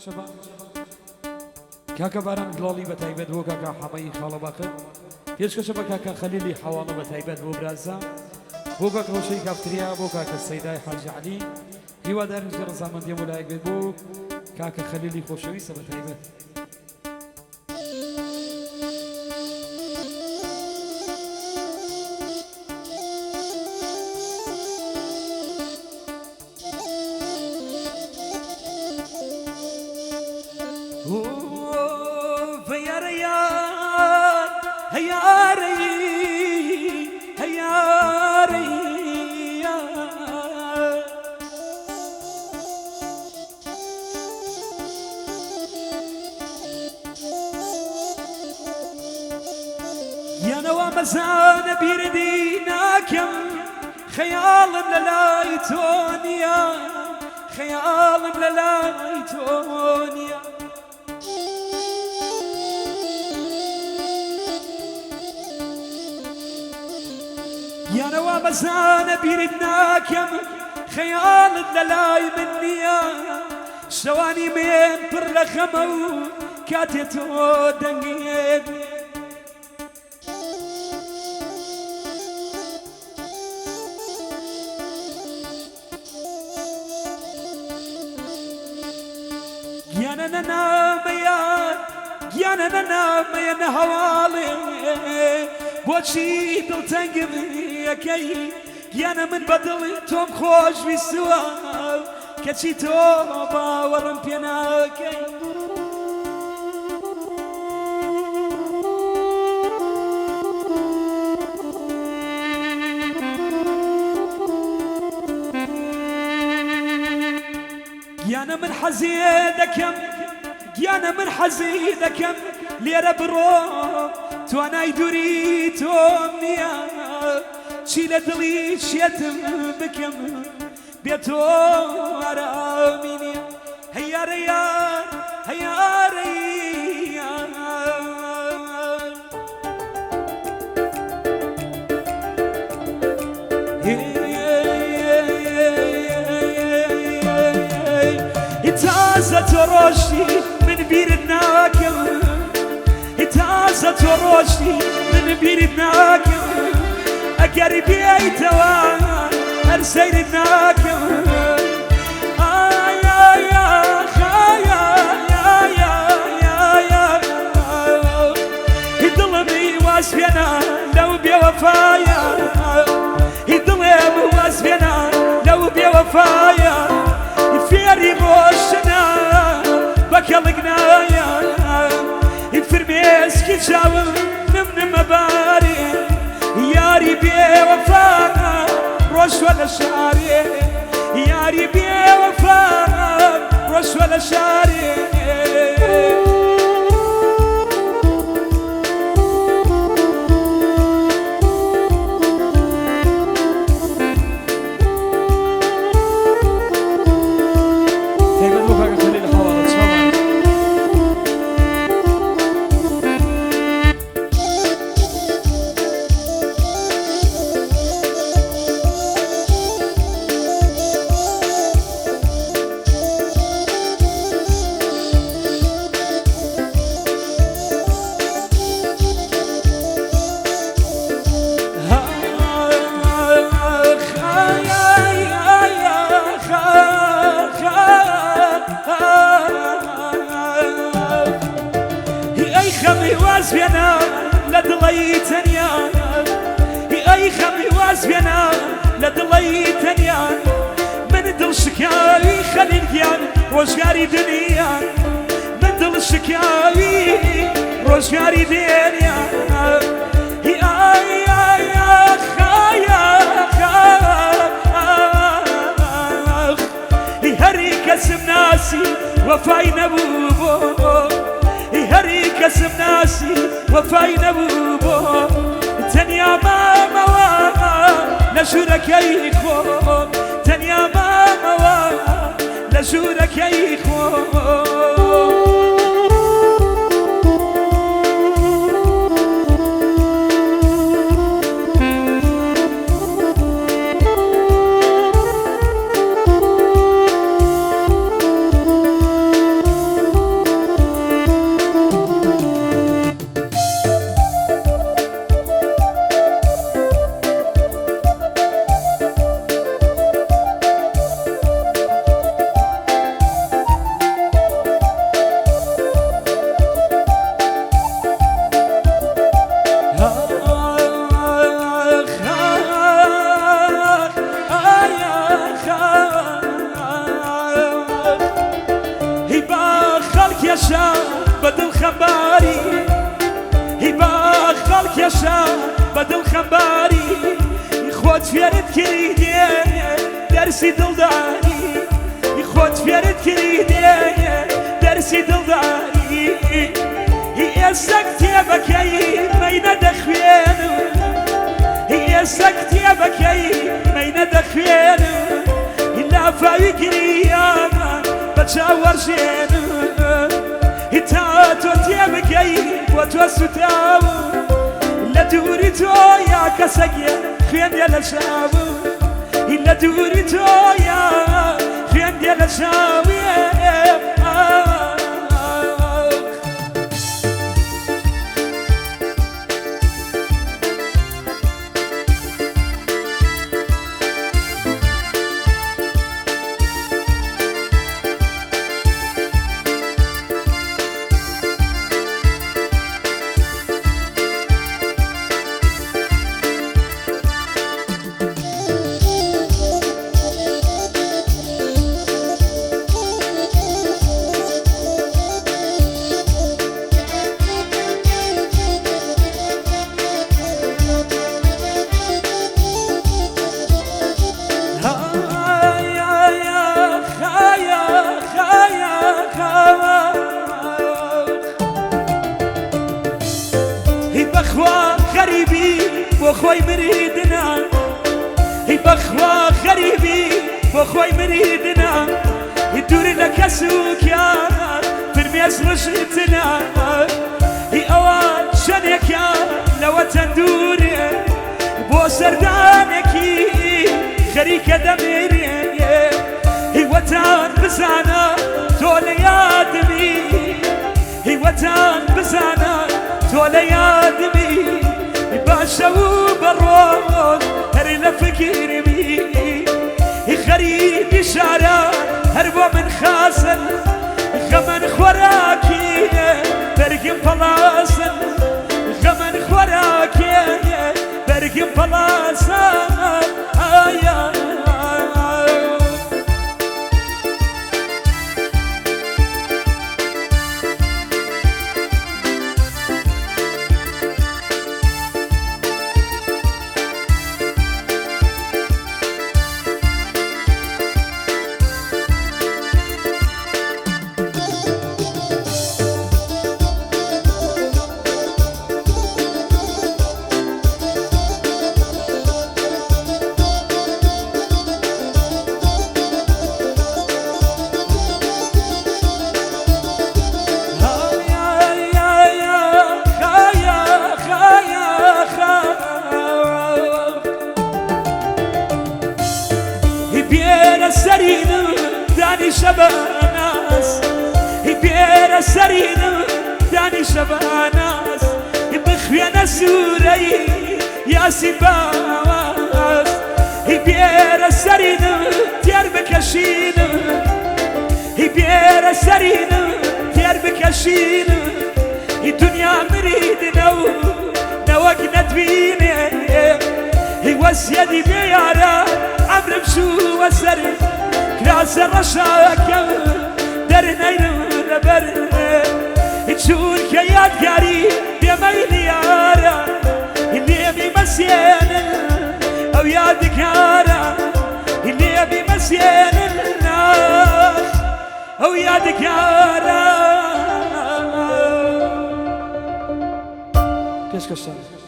شباب كاكا باران جلالي بتايبت بو كاكا حماي خاله باقر بيش كشباب كاكا خليلي حواله بتايبت بو برازا بو كاكا وشي كافتريا بو كاكا السيداي حاج علي هيوا دار نجر زمان دي ملايك بو كاكا خليلي خوشوي سبتايبت يا نوا مزان بيرديناكم خيال للايتونيا خيال للايتونيا يا نوا مزان بيردناكم خيال للاي منيا شواني من برلخمو كاتيتو دنيا يانا هوالي بوشي دل تنقذي كي يانا من بدل توم خوش في السوا كتشي توبا ورم بينا كي يانا من حزيدكم يانا من حزيدكم ليرة برو توانا يدوري تومنيا شيلة دلي شيتم بكم بيتو أرامينيا هيا ريان هيا ريان اتعزت روشي من بيردناكم اتعزت روشي من بيردناكم أقربي ايتوان ارسيردناكم يا ظلمي واسفينا لو بوفايا ظلمي واسفينا لو بوفايا فيري موشنا بكالقنايا فرميس كتشاوم من مباري ياري بي وفانا روش ولا شاري ياري بي وفانا روش ولا شاري واسبينا لدليتنيا اي خمي واسبينا لدليتنيا من دل شكاوي خلي الجيان روشقاري دنيا من دل شكاوي روشقاري دنيا هري كسب ناسي وفاي نبوبو هري كسب ناسي وفاي نبوبو تنيا ماما وانا لشورك يخو تنيا ماما وانا لشورك يخو يشا بدل خباري هيبا خالك يشا بدل خباري خود فيرت كريدي درسي دلداري خود فيرت كريدي درسي دلداري هي سكتي بكي مين دخوين هي سكتي بكي مين دخوين إلا فايقري بتشاور شين هتاتو تيبكي وتوسطاو إلا دوريتو يا كساقيا خيان ديال الشاو إلا دوريتو يا خيان ديال الشاو بخوي مريدنا بخوا غريبي بخوي مريدنا يدور لك سوق يا ترميز رشتنا هي أوان شنك يا لو تندوري بو سردانكي خريكة دميري هي وطن بزانا تولي يا دمي هي وطن بزانا تولي يا دمي باشو بالروض هري لفكيري بي خريب شارع هربو من خاسن غمن خوراكي برقم بلاسن غمن خوراكي برقم بلاسن سرينا داني شباناس بيرا سرينا داني شباناس بخوينا سوري يا سباس بيرا سرينا ديار بكشينا بيرا سرينا ديار بكشينا الدنيا مريدنا نوقنا تبيني وسيدي بيارا عمر بشو وسر كراس الرشاكة درنين نبر تشون كياد قاري بميلي يارا اللي يبي مسيان أو يادك يارا اللي يبي مسيان الناس أو يادك يارا كيش كشان